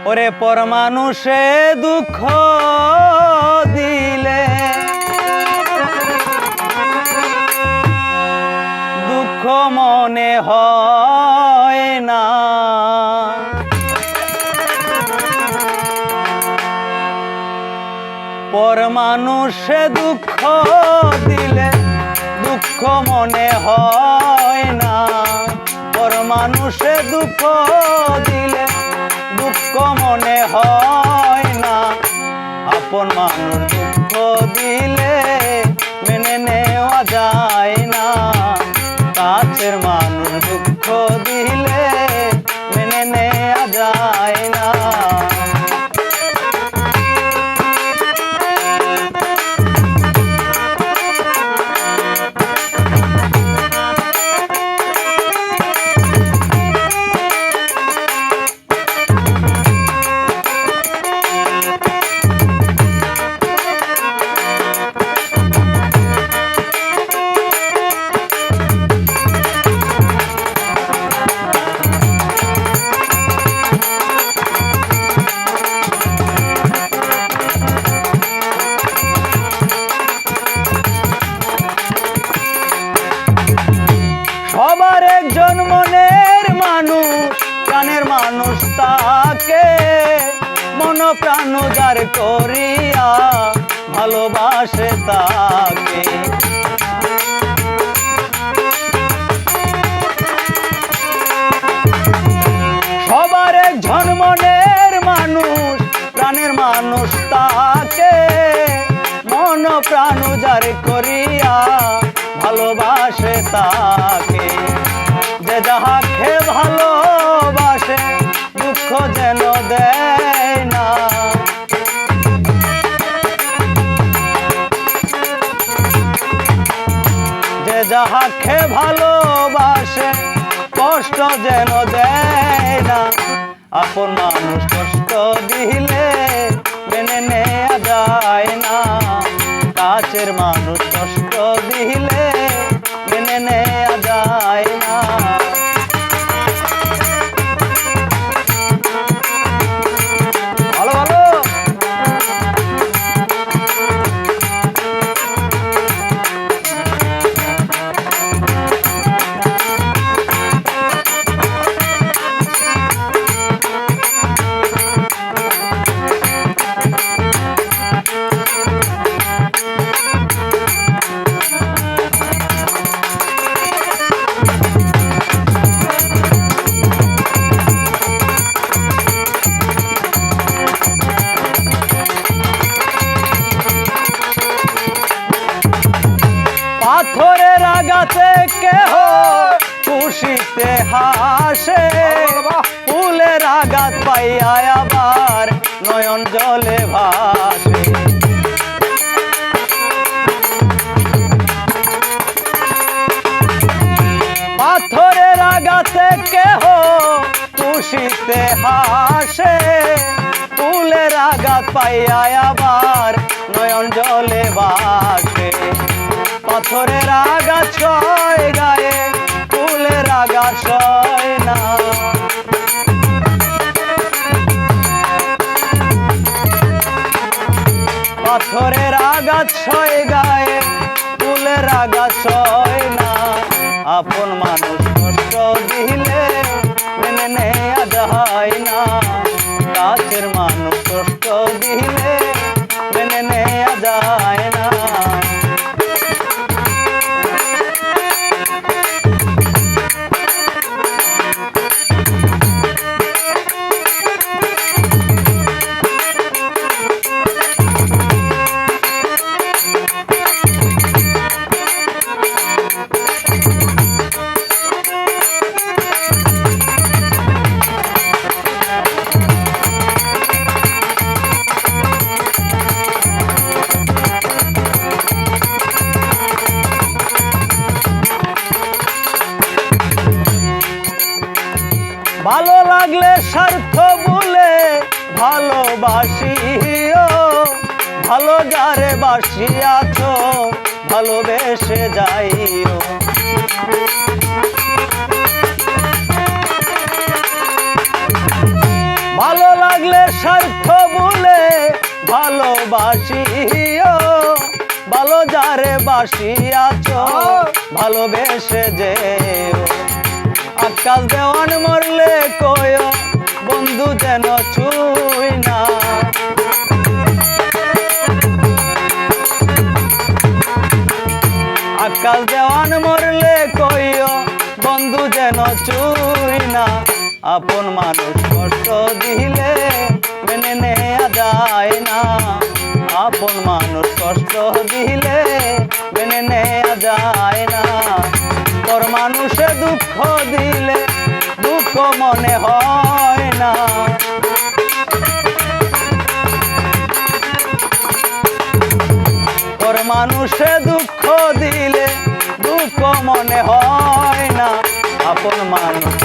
ওরে পর মানুষে দুঃখ দিলে দুঃখ মনে হয় না, পর মানুষে দুঃখ দিলে দুঃখ মনে হয় না, পর মানুষে দুঃখ দিলে দুঃখ মনে হয় না, আপন মানুষ দুঃখ দিলে মেনে নেওয়া যায় না, কাছের মানুষ দুঃখ দিলে মেনে নেওয়া যায় না। সবার একজন মনের মানুষ, প্রাণের মানুষ তাকে মন প্রাণ উজার করিয়া ভালোবাসে তাকে। সবার একজন মনের মানুষ, প্রাণের মানুষ তাকে মন প্রাণ উজার করিয়া ভালোবাসে তাকে। যে যাহাকে ভালোবাসে দুঃখ যেন দেয় না, যে যাহাকে ভালোবাসে কষ্ট যেন দেয় না, আপন মানুষ কষ্ট দিলে মেনে নেওয়া যায় না, কাছের মানুষ কষ্ট দিলে মেনে নেওয়া যায় না। ভালো ভালো পাথরের আঘাতে কেহ খুশিতে হাসে, ফুলের আঘাত পাইয়া আবার নয়ন জলে ভাসে। পাথরের আঘাতে কেহ খুশিতে হাসে, ফুলের আঘাত পাইয়া আবার নয়ন জলে ভাসে। পাথরের আঘাত সয় গায়ে, ফুলের আঘাত সয় না, পাথরের আঘাত সয় গায়ে, ফুলের আঘাত সয় না, আপন মানুষ কষ্ট দিলে মেনে নেওয়া যায় না, কাছের মানুষ কষ্ট দিলে মেনে নেওয়া যায় না। ভালো লাগলে স্বার্থ বলে ভালোবাসিও, ভালো যারে বাসিয়াছ ভালোবেসে যাইও। ভালো লাগলে স্বার্থ বলে ভালোবাসিও, ভালো যারে বাসিয়াছ ভালোবেসে যেও। আকাশ দেওয়ান মরলে কয় বন্ধু যেন ছুই না, আকাশ দেওয়ান মরলে কইও বন্ধু যেন ছুই না। আপন মানুষ কষ্ট দিলে মেনে নেয়া যায় না, আপন মানুষ কষ্ট দিলে মেনে নেয়া যায় না। পর মানুষে দুঃখ দিলে দুঃখ মনে হয় না, পর মানুষে দুঃখ দিলে দুঃখ মনে হয় না। আপন মানুষ